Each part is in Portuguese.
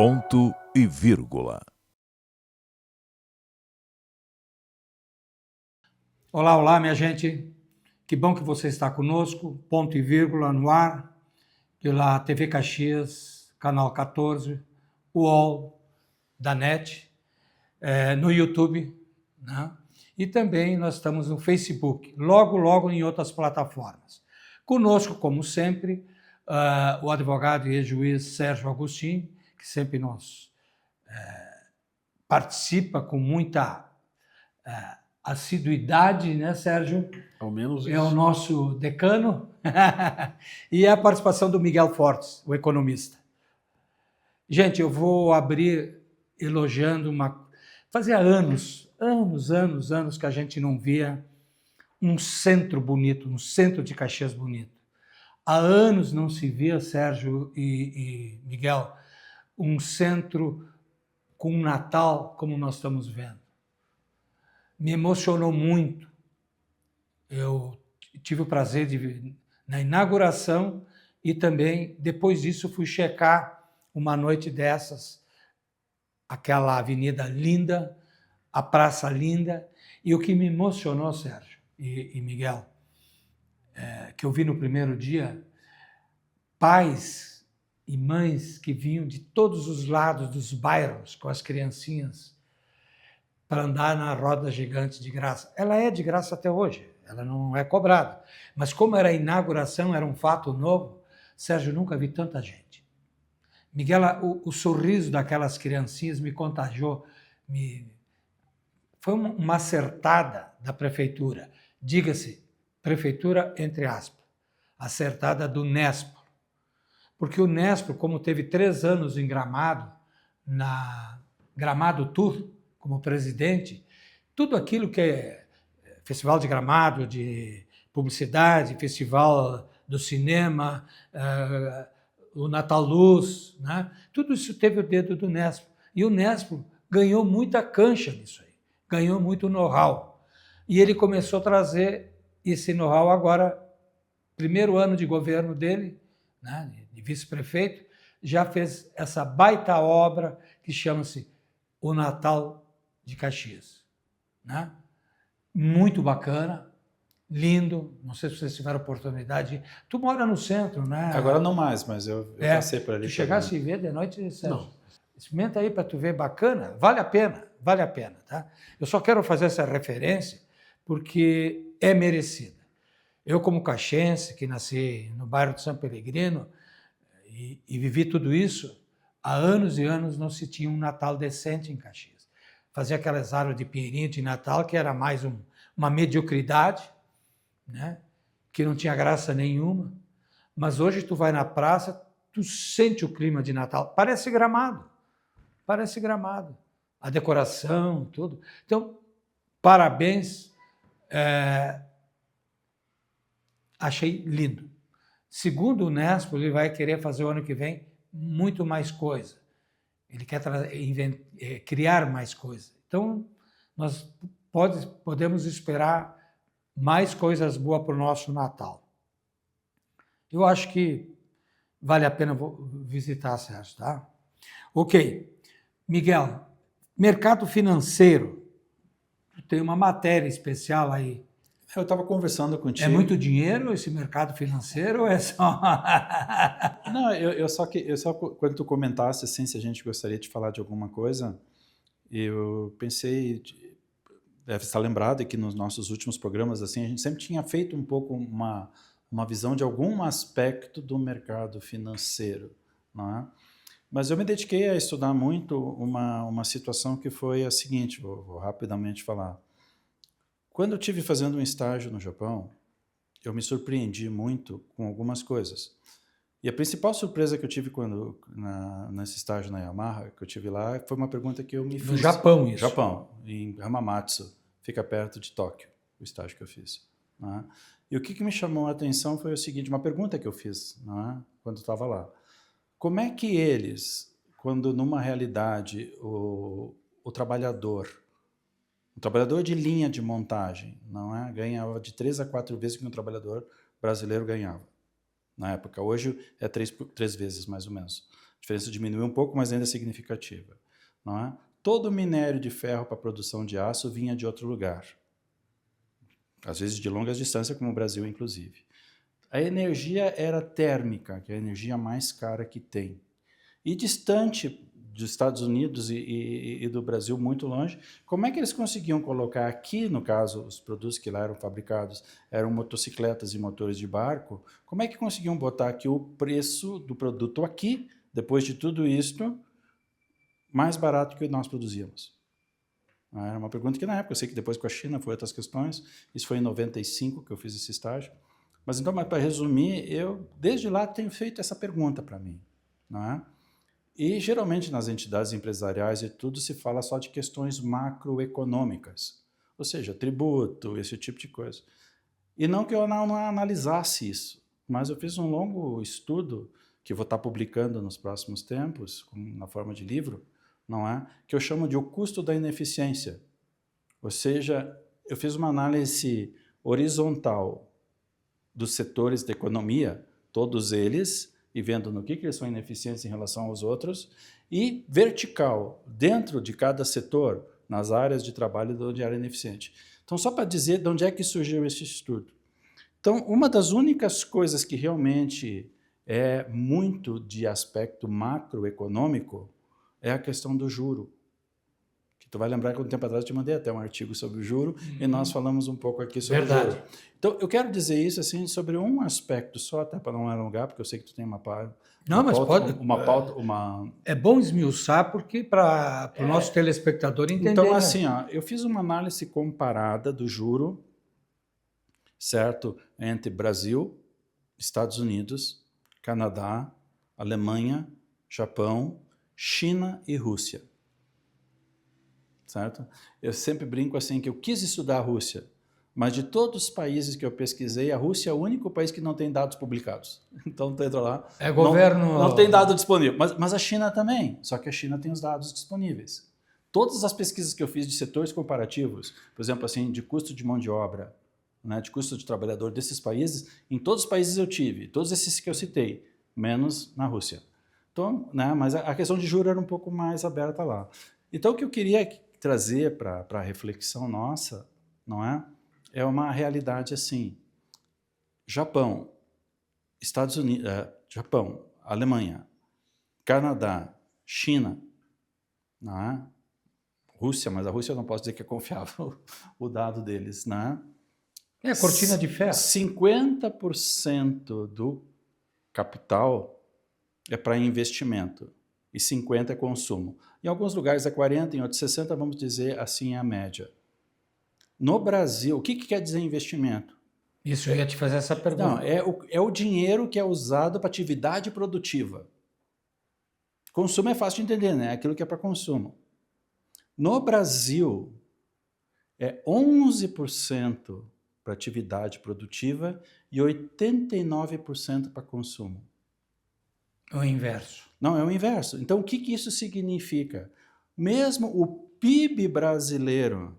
Ponto e vírgula. Olá, olá, minha gente. Que bom que você está conosco. Ponto e vírgula no ar, pela TV Caxias, canal 14, UOL, da NET, no YouTube, né? E também nós estamos no Facebook, logo em outras plataformas. Conosco, como sempre, o advogado e ex-juiz Sérgio Agostinho, que sempre nos participa com muita assiduidade, né, Sérgio? Ao menos É o isso. nosso decano. E a participação do Miguel Fortes, o economista. Gente, eu vou abrir elogiando uma... Fazia anos que a gente não via um centro bonito, um centro de Caxias bonito. Há anos não se via, Sérgio e Miguel, um centro com um Natal como nós estamos vendo. Me emocionou muito. Eu tive o prazer de ver na inauguração e também, depois disso, fui checar uma noite dessas, aquela avenida linda, a praça linda, e o que me emocionou, Sérgio e Miguel, que eu vi no primeiro dia, pais e mães que vinham de todos os lados dos bairros com as criancinhas para andar na roda gigante de graça. Ela é de graça até hoje, ela não é cobrada. Mas como era a inauguração, era um fato novo, Sérgio, nunca vi tanta gente. Miguel, o sorriso daquelas criancinhas me contagiou, foi uma acertada da prefeitura. Diga-se, prefeitura entre aspas, acertada do Nespro. Porque o Nespro, como teve 3 anos em Gramado, na Gramado Tour, como presidente, tudo aquilo que é Festival de Gramado, de publicidade, Festival do Cinema, o Natal Luz, né? Tudo isso teve o dedo do Nespro. E o Nespro ganhou muita cancha nisso aí, ganhou muito know-how. E ele começou a trazer esse know-how agora, primeiro ano de governo dele, né, de vice-prefeito, já fez essa baita obra que chama-se O Natal de Caxias, né? Muito bacana, lindo, não sei se vocês tiveram oportunidade. Tu mora no centro, né? Agora não mais, mas eu passei por ali. Tu chegasse a ver de noite, Sérgio? Não. Experimenta aí para tu ver, bacana, vale a pena, tá? Eu só quero fazer essa referência porque é merecida. Eu, como caxense, que nasci no bairro de São Pellegrino e vivi tudo isso, há anos e anos não se tinha um Natal decente em Caxias. Fazia aquelas árvores de pinheirinho de Natal, que era mais uma mediocridade, né? Que não tinha graça nenhuma. Mas hoje tu vai na praça, tu sente o clima de Natal. Parece Gramado. A decoração, tudo. Então, parabéns. Achei lindo. Segundo o Nespo, ele vai querer fazer o ano que vem muito mais coisa. Ele quer criar mais coisas. Então, nós podemos esperar mais coisas boas para o nosso Natal. Eu acho que vale a pena visitar, Sérgio, tá? Ok. Miguel, mercado financeiro. Tem uma matéria especial aí. Eu estava conversando contigo. É muito dinheiro esse mercado financeiro ou é só... Não, eu só quando tu comentasse assim, se a gente gostaria de falar de alguma coisa, eu pensei, deve estar lembrado que nos nossos últimos programas assim, a gente sempre tinha feito um pouco uma visão de algum aspecto do mercado financeiro, não é? Mas eu me dediquei a estudar muito uma situação que foi a seguinte, vou rapidamente falar. Quando eu estive fazendo um estágio no Japão, eu me surpreendi muito com algumas coisas. E a principal surpresa que eu tive nesse estágio na Yamaha, que eu tive lá, foi uma pergunta que eu me fiz. No Japão, isso? Japão, em Hamamatsu, fica perto de Tóquio, o estágio que eu fiz. Né? E o que me chamou a atenção foi o seguinte, uma pergunta que eu fiz, né, quando eu estava lá. Como é que eles, quando numa realidade o trabalhador de linha de montagem, não é, ganhava de 3 a 4 vezes o que um trabalhador brasileiro ganhava na época. Hoje é 3 vezes, mais ou menos. diferença diminuiu um pouco, mas ainda é significativa. Não é? Todo o minério de ferro para a produção de aço vinha de outro lugar. Às vezes de longas distâncias, como o Brasil, inclusive. A energia era térmica, que é a energia mais cara que tem. E distante dos Estados Unidos e do Brasil, muito longe, como é que eles conseguiam colocar aqui, no caso, os produtos que lá eram fabricados, eram motocicletas e motores de barco, como é que conseguiam botar aqui o preço do produto aqui, depois de tudo isto, mais barato que nós produzíamos? Era uma pergunta que na época, eu sei que depois com a China foi outras questões, isso foi em 95 que eu fiz esse estágio, mas então, para resumir, eu desde lá tenho feito essa pergunta para mim, não é? E geralmente nas entidades empresariais e tudo se fala só de questões macroeconômicas, ou seja, tributo, esse tipo de coisa. E não que eu não analisasse isso, mas eu fiz um longo estudo que vou estar publicando nos próximos tempos, na forma de livro, não é? Que eu chamo de o custo da ineficiência. Ou seja, eu fiz uma análise horizontal dos setores da economia, todos eles, e vendo no que eles são ineficientes em relação aos outros, e vertical, dentro de cada setor, nas áreas de trabalho de onde era ineficiente. Então, só para dizer de onde é que surgiu esse estudo. Então, uma das únicas coisas que realmente é muito de aspecto macroeconômico é a questão do juro. Que tu vai lembrar que um tempo atrás eu te mandei até um artigo sobre o juro e nós falamos um pouco aqui sobre o juro. Então, eu quero dizer isso assim sobre um aspecto só, até para não alongar, porque eu sei que tu tem uma pauta. Não, mas pode. É bom esmiuçar porque para o nosso telespectador entender. Então, assim, ó, eu fiz uma análise comparada do juro, certo, entre Brasil, Estados Unidos, Canadá, Alemanha, Japão, China e Rússia. Certo? Eu sempre brinco assim que eu quis estudar a Rússia, mas de todos os países que eu pesquisei, a Rússia é o único país que não tem dados publicados. Então, tu entra lá, não tem dado disponível. Mas a China também, só que a China tem os dados disponíveis. Todas as pesquisas que eu fiz de setores comparativos, por exemplo, assim, de custo de mão de obra, né, de custo de trabalhador desses países, em todos os países eu tive, todos esses que eu citei, menos na Rússia. Então, né, mas a questão de juros era um pouco mais aberta lá. Então, o que eu queria trazer para a reflexão nossa, não é? É uma realidade assim. Japão, Estados Unidos, Japão, Alemanha, Canadá, China, não é? Rússia, mas a Rússia eu não posso dizer que é confiável o dado deles, né? É a cortina de ferro. 50% do capital é para investimento e 50% é consumo. Em alguns lugares é 40%, em outros 60%, vamos dizer assim é a média. No Brasil, o que quer dizer investimento? Isso, eu ia te fazer essa pergunta. Não, é o dinheiro que é usado para atividade produtiva. Consumo é fácil de entender, né? Aquilo que é para consumo. No Brasil, é 11% para atividade produtiva e 89% para consumo. É o inverso. Não, é o inverso. Então, o que isso significa? Mesmo o PIB brasileiro,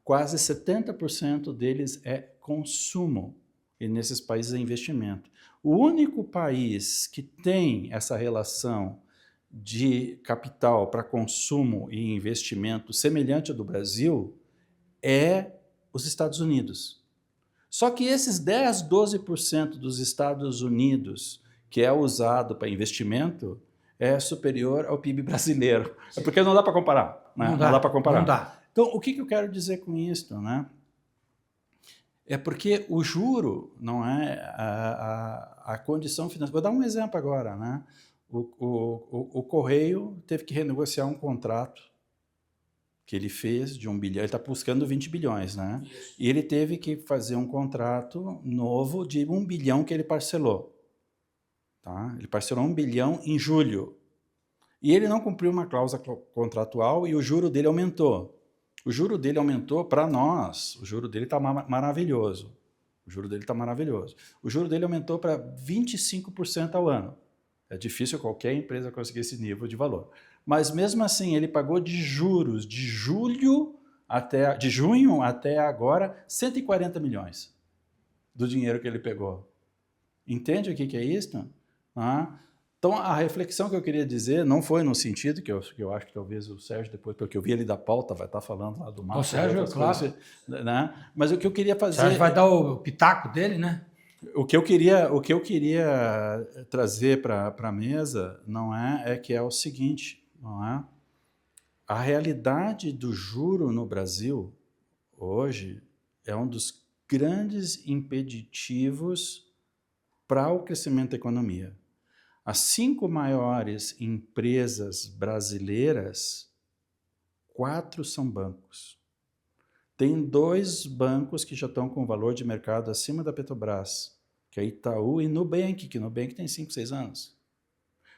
quase 70% deles é consumo, e nesses países é investimento. O único país que tem essa relação de capital para consumo e investimento semelhante ao do Brasil é os Estados Unidos. Só que esses 10, 12% dos Estados Unidos que é usado para investimento é superior ao PIB brasileiro. É porque não dá para comparar. Né? Não dá para comparar. Não dá. Então, o que eu quero dizer com isso? Né? É porque o juro não é a condição financeira. Vou dar um exemplo agora. Né? O Correio teve que renegociar um contrato que ele fez de 1 bilhão. Ele está buscando 20 bilhões. Né? E ele teve que fazer um contrato novo de 1 bilhão que ele parcelou. Tá? Ele parcelou 1 bilhão em julho. E ele não cumpriu uma cláusula contratual e o juro dele aumentou. O juro dele aumentou para nós. O juro dele está maravilhoso. O juro dele está maravilhoso. O juro dele aumentou para 25% ao ano. É difícil qualquer empresa conseguir esse nível de valor. Mas mesmo assim, ele pagou de juros de junho até agora 140 milhões do dinheiro que ele pegou. Entende o que é isso? Então, a reflexão que eu queria dizer não foi no sentido que eu acho que talvez o Sérgio, depois, pelo que eu vi ali da pauta, vai estar falando lá do mapa. O Sérgio, claro. Né? Mas o que eu queria O fazer... Sérgio vai dar o pitaco dele, né? O que eu queria trazer para a mesa é que é o seguinte, não é? A realidade do juro no Brasil hoje é um dos grandes impeditivos para o crescimento da economia. As 5 maiores empresas brasileiras, 4 são bancos. Tem 2 bancos que já estão com valor de mercado acima da Petrobras, que é Itaú e Nubank, que Nubank tem 5, 6 anos.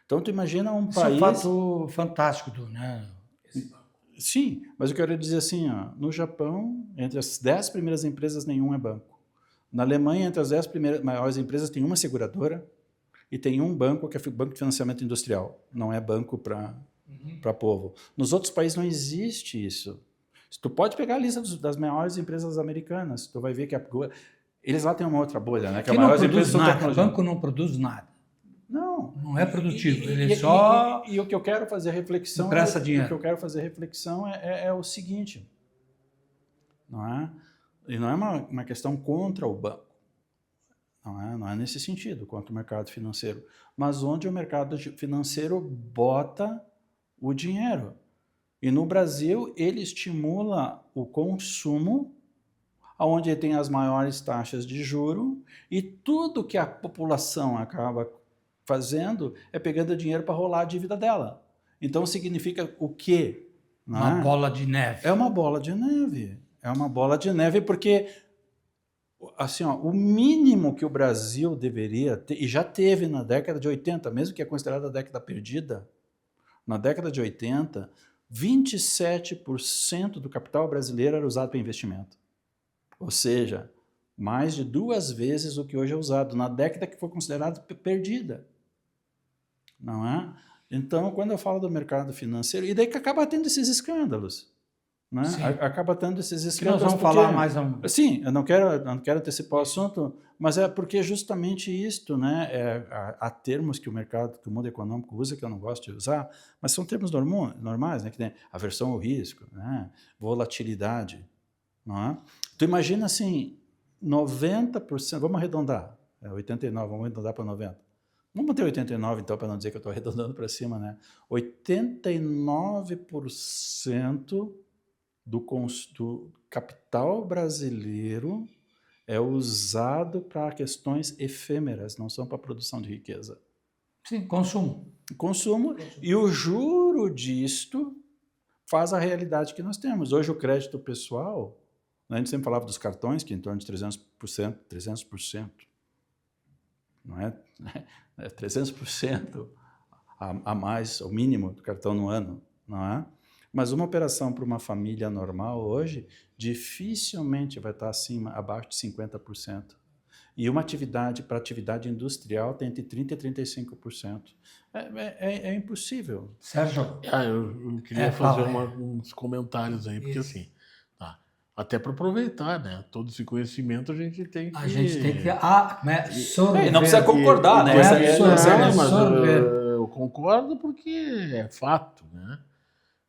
Então, tu imagina um Isso país... é um fato fantástico, né? Sim, mas eu quero dizer assim, ó, no Japão, entre as 10 primeiras empresas, nenhum é banco. Na Alemanha, entre as 10 maiores empresas, tem uma seguradora e tem um banco, que é o Banco de Financiamento Industrial. Não é banco para povo. Nos outros países não existe isso. Tu pode pegar a lista das maiores empresas americanas, tu vai ver que eles lá têm uma outra bolha, né? Que não produz nada, o banco não produz nada. Não. Não é produtivo, ele só... E o que eu quero fazer reflexão... Empresta dinheiro. O que eu quero fazer reflexão é o seguinte, não é? E não é uma questão contra o banco, não é nesse sentido, contra o mercado financeiro, mas onde o mercado financeiro bota o dinheiro. E no Brasil, ele estimula o consumo, onde tem as maiores taxas de juro, e tudo que a população acaba fazendo é pegando dinheiro para rolar a dívida dela. Então, significa o quê? Uma bola de neve. É uma bola de neve. É uma bola de neve porque, assim, ó, o mínimo que o Brasil deveria ter, e já teve na década de 80, mesmo que é considerada a década perdida, na década de 80, 27% do capital brasileiro era usado para investimento. Ou seja, mais de 2 vezes o que hoje é usado, na década que foi considerada perdida. Não é? Então, quando eu falo do mercado financeiro, e daí que acaba tendo esses escândalos. Né? Acaba tendo esses escândalos. Nós vamos falar mais... Sim, eu não quero antecipar o assunto, mas é porque justamente isto, né, há termos que o mercado, que o mundo econômico usa, que eu não gosto de usar, mas são termos normais, né, que tem aversão ao risco, né, volatilidade. Não é? Tu imagina assim, 90%, vamos arredondar, 89, vamos arredondar para 90%. Vamos manter 89, então, para não dizer que eu estou arredondando para cima, né? 89% do capital brasileiro é usado para questões efêmeras, não são para produção de riqueza. Sim, consumo. Consumo. E o juro disto faz a realidade que nós temos. Hoje o crédito pessoal, a gente sempre falava dos cartões, que é em torno de 300%. Não é? 300% a mais, o mínimo do cartão no ano, não é? Mas uma operação para uma família normal hoje dificilmente vai estar abaixo de 50%. E uma atividade para atividade industrial tem entre 30% e 35%. É impossível. Sérgio? Eu queria fazer uns comentários aí, porque assim, até para aproveitar, né? Todo esse conhecimento a gente tem que... A gente tem que absorver. Não precisa concordar, né? Eu concordo porque é fato, né?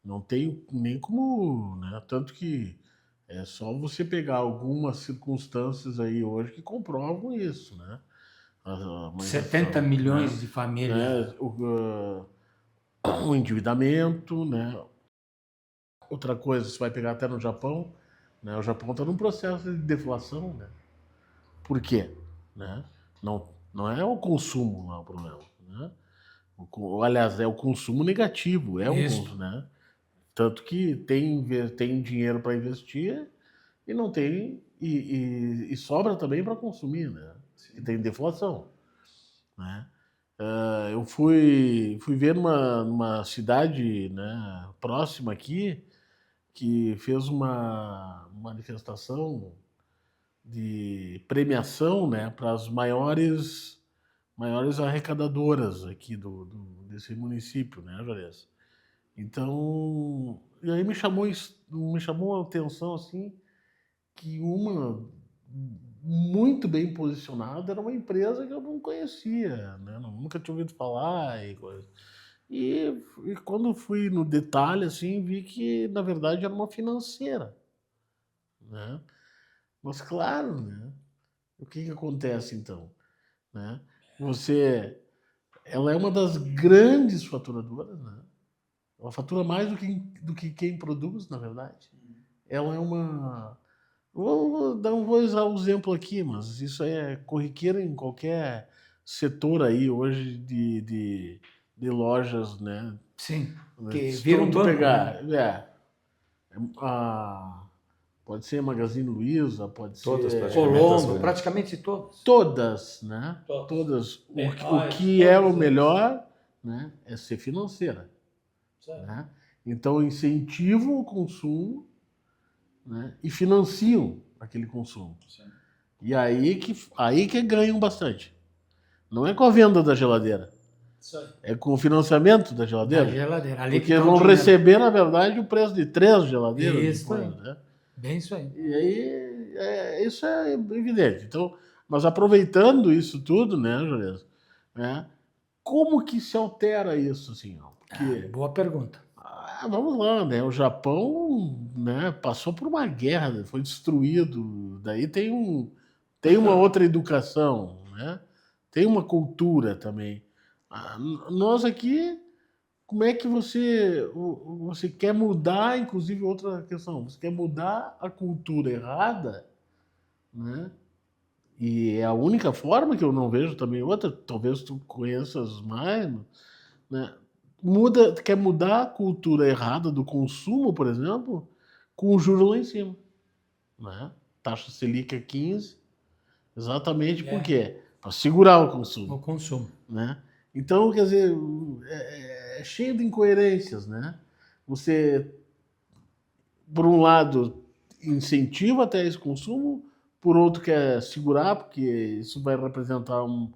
Não tem nem como... Né? Tanto que é só você pegar algumas circunstâncias aí hoje que comprovam isso, né? 70 milhões de famílias. Né? O endividamento, né? Outra coisa, você vai pegar até no Japão, né? O Japão está num processo de deflação, né? Por quê? Né? Não é o consumo lá o problema, né? Aliás, é o consumo negativo, né? Tanto que tem dinheiro para investir e não tem e sobra também para consumir, né? E tem deflação, né? Eu fui ver numa cidade, né, próxima aqui, que fez uma manifestação de premiação, né, para as maiores arrecadadoras aqui desse município, né, Juarez? Então, e aí me chamou a atenção assim que uma muito bem posicionada, era uma empresa que eu não conhecia, né? Nunca tinha ouvido falar e coisa. E quando fui no detalhe, assim, vi que, na verdade, era uma financeira, né? Mas, claro, né? O que acontece, então? Né? Ela é uma das grandes faturadoras, né? Ela fatura mais do que quem produz, na verdade. Ela é uma... Vou usar um exemplo aqui, mas isso é corriqueiro em qualquer setor aí hoje de lojas, né? Sim, que Se vira um tu banco, pegar, né? pode ser Magazine Luiza, pode Todas, ser praticamente, as Colombo, grandes. praticamente todos. todas, né? Todas. Todas. Menores, O que é o todas. melhor, né? É ser financeira, né? Então incentivam o consumo, né? E financiam aquele consumo. E aí que ganham bastante. Não é com a venda da geladeira, é com o financiamento da Da geladeira. geladeira. Ali que Porque tá o vão dinheiro. receber, na verdade, o preço de 3 geladeiras Isso depois, aí. né? Bem isso aí. E aí, isso é evidente. Então, mas aproveitando isso tudo, né, Juliana? Né, como que se altera isso, assim? Ó? Porque, Boa pergunta. vamos lá, né? O Japão, né, passou por uma guerra, foi destruído. Daí tem uma outra educação, né? Tem uma cultura também. Nós aqui, como é que você quer mudar, inclusive outra questão, você quer mudar a cultura errada, né? E é a única forma que eu não vejo também outra, talvez tu conheças mais, né? Quer mudar a cultura errada do consumo, por exemplo, com o juro lá em cima, né? Taxa Selic é 15, exatamente por quê? Para segurar o consumo, O consumo. né? Então, quer dizer, é cheio de incoerências, né? Você, por um lado, incentiva até esse consumo, por outro quer segurar, porque isso vai representar um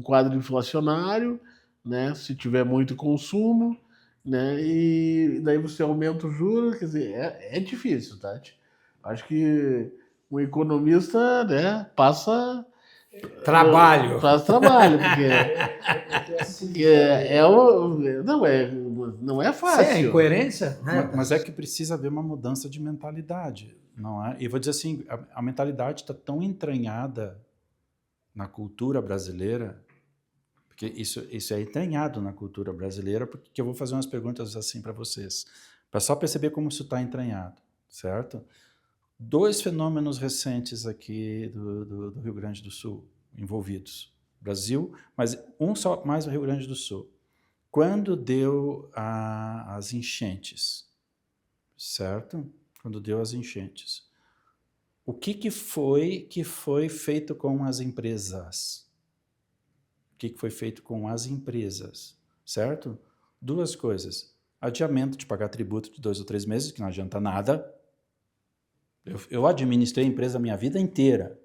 quadro inflacionário, né? Se tiver muito consumo, né? E daí você aumenta o juros, quer dizer, é difícil, tá? Acho que um economista, né, Trabalho. faz trabalho, porque não é Sim, a fácil. incoerência, né? Mas é que precisa haver uma mudança de mentalidade, não é? E vou dizer assim, a mentalidade está tão entranhada na cultura brasileira, porque isso é entranhado na cultura brasileira, porque eu vou fazer umas perguntas assim para vocês, para só perceber como isso está entranhado, certo? 2 fenômenos recentes aqui do Rio Grande do Sul envolvidos. Brasil, mas um só mais o Rio Grande do Sul. Quando deu as enchentes, certo? Quando deu as enchentes. O que foi feito com as empresas? O que foi feito com as empresas, certo? 2 coisas. Adiamento de pagar tributo de 2 ou 3 meses, que não adianta nada. Eu administrei a empresa a minha vida inteira.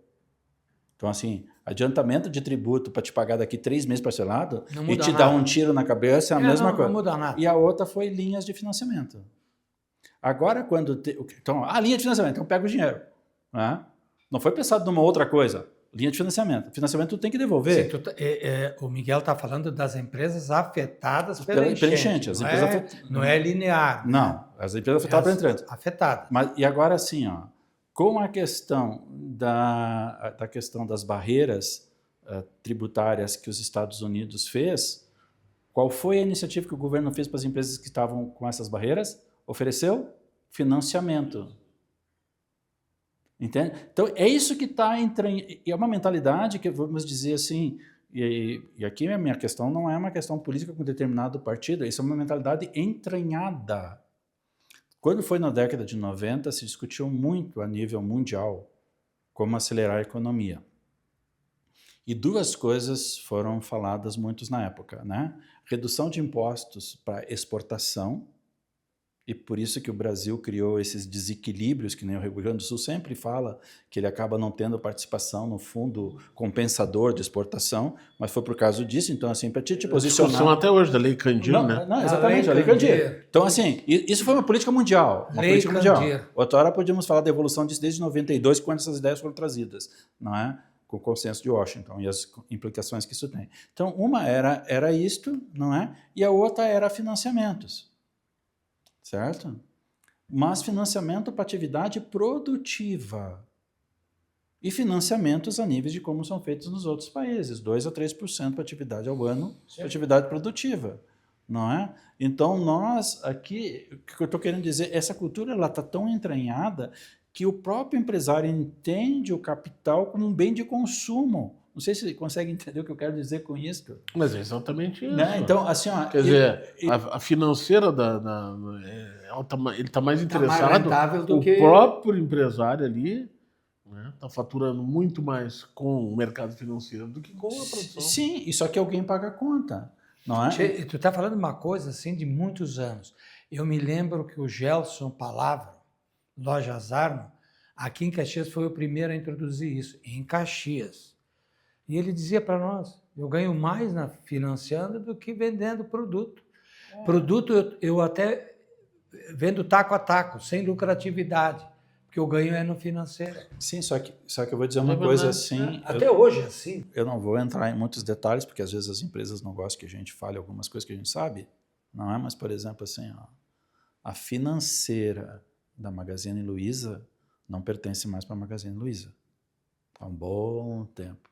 Então, assim, adiantamento de tributo para te pagar daqui 3 meses parcelado e te dar um tiro na cabeça é a mesma coisa. Não muda nada. E a outra foi linhas de financiamento. Agora, então, linha de financiamento, então pega o dinheiro. Né? Não foi pensado numa outra coisa. Linha de financiamento. Financiamento tu tem que devolver. Sim, o Miguel está falando das empresas afetadas pela enchente. As Não é linear. Não, as empresas afetadas pela enchente. Afetadas. E agora, assim, ó, com a questão da questão das barreiras tributárias que os Estados Unidos fez, qual foi a iniciativa que o governo fez para as empresas que estavam com essas barreiras? Ofereceu financiamento. Entende? Então, é isso que está entranhando. É uma mentalidade que, vamos dizer assim, e aqui a minha questão não é uma questão política com determinado partido, isso é uma mentalidade entranhada. Quando foi na década de 90, se discutiu muito a nível mundial como acelerar a economia. E 2 coisas foram faladas muito na época, né? Redução de impostos para exportação E por isso que o Brasil criou esses desequilíbrios, que nem o Rio Grande do Sul sempre fala, que ele acaba não tendo participação no fundo compensador de exportação, mas foi por causa disso. Então, assim, para te posicionar... Discussão até hoje da Lei Candir, né? Não, exatamente, a Lei Candir. Então, assim, isso foi uma política mundial. Lei Candir. Outra hora podíamos falar da evolução disso desde 92, quando essas ideias foram trazidas, não é? Com o consenso de Washington e as implicações que isso tem. Então, uma era isto, não é? E a outra era financiamentos. Certo? Mas financiamento para atividade produtiva. E financiamentos a níveis de como são feitos nos outros países, 2 a 3% para atividade ao ano, para atividade produtiva. Não é? Então, nós aqui, o que eu estou querendo dizer, essa cultura está tão entranhada que o próprio empresário entende o capital como um bem de consumo. Não sei se você consegue entender o que eu quero dizer com isso. Mas é exatamente isso. Né? Então, assim, ó, quer dizer, a financeira ele está mais interessado. O próprio empresário ali está faturando muito mais com o mercado financeiro do que com a produção. Sim, e só que alguém paga a conta. Não é? Tu está falando uma coisa assim de muitos anos. Eu me lembro que o Gelson Palavra, Lojas Arma, aqui em Caxias foi o primeiro a introduzir isso, em Caxias. E ele dizia para nós, eu ganho mais financiando do que vendendo produto. Produto eu até vendo taco a taco, sem lucratividade, porque o ganho é no financeiro. Sim, só que eu vou dizer uma coisa assim... Até hoje é assim. Eu não vou entrar em muitos detalhes, porque às vezes as empresas não gostam que a gente fale algumas coisas que a gente sabe, não é? Mas, por exemplo, assim, ó, a financeira da Magazine Luiza não pertence mais para a Magazine Luiza. Há um bom tempo.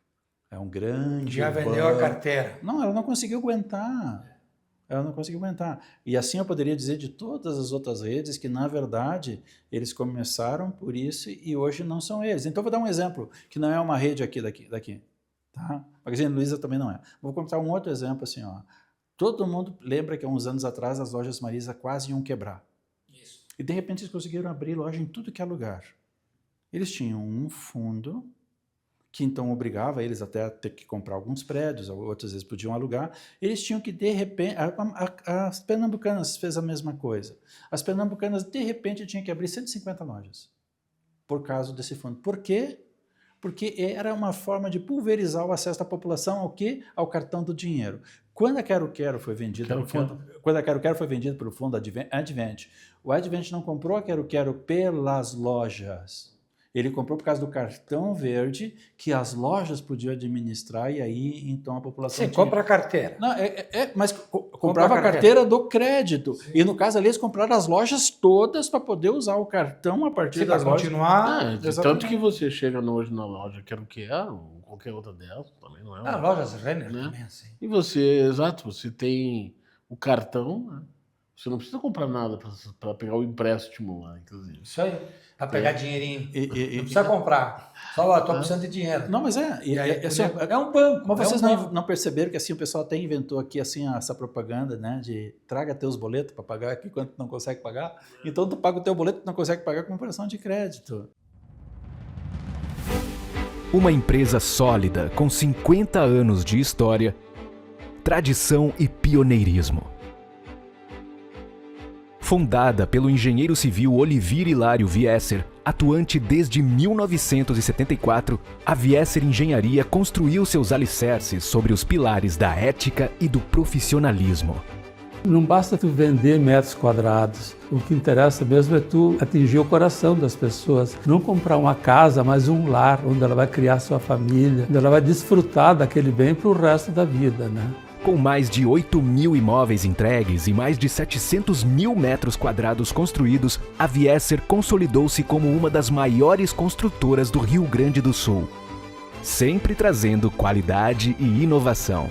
É um grande... Já vendeu a carteira. Não, ela não conseguiu aguentar. Ela não conseguiu aguentar. E assim eu poderia dizer de todas as outras redes que, na verdade, eles começaram por isso e hoje não são eles. Então, vou dar um exemplo, que não é uma rede daqui. Tá? Magazine Luiza também não é. Vou contar um outro exemplo assim, ó. Todo mundo lembra que há uns anos atrás as lojas Marisa quase iam quebrar. Isso. E, de repente, eles conseguiram abrir loja em tudo que é lugar. Eles tinham um fundo que então obrigava eles até a ter que comprar alguns prédios, outras vezes podiam alugar, eles tinham que, de repente... As Pernambucanas fez a mesma coisa. As Pernambucanas, de repente, tinham que abrir 150 lojas por causa desse fundo. Por quê? Porque era uma forma de pulverizar o acesso da população ao quê? Ao cartão do dinheiro. Quando a Quero Quero foi vendida pelo fundo Advent, o Advent não comprou a Quero Quero pelas lojas. Ele comprou por causa do cartão verde que as lojas podiam administrar e aí então a população... Sim, compra a carteira. Não, mas comprava a carteira do crédito. Sim. E no caso ali eles compraram as lojas todas para poder usar o cartão a partir das lojas. Continuar. Tanto que você chega hoje na loja Quero Que É, ou qualquer outra delas, também não é. Lojas Renner né? Também assim. E você tem o cartão, né? Você não precisa comprar nada para pegar o empréstimo lá, inclusive. Isso aí. Para pegar dinheirinho. Não precisa comprar. Só estou precisando de dinheiro. Não, mas assim, é um banco. Mas vocês não perceberam que assim o pessoal até inventou aqui assim essa propaganda, né? De traga teus boletos para pagar aqui quando tu não consegue pagar. Então tu paga o teu boleto e não consegue pagar com operação de crédito. Uma empresa sólida com 50 anos de história, tradição e pioneirismo. Fundada pelo engenheiro civil Olivir Hilário Viesser, atuante desde 1974, a Viesser Engenharia construiu seus alicerces sobre os pilares da ética e do profissionalismo. Não basta tu vender metros quadrados, o que interessa mesmo é tu atingir o coração das pessoas. Não comprar uma casa, mas um lar, onde ela vai criar sua família, onde ela vai desfrutar daquele bem para o resto da vida, né? Com mais de 8.000 imóveis entregues e mais de 700.000 metros quadrados construídos, a Viesser consolidou-se como uma das maiores construtoras do Rio Grande do Sul, sempre trazendo qualidade e inovação.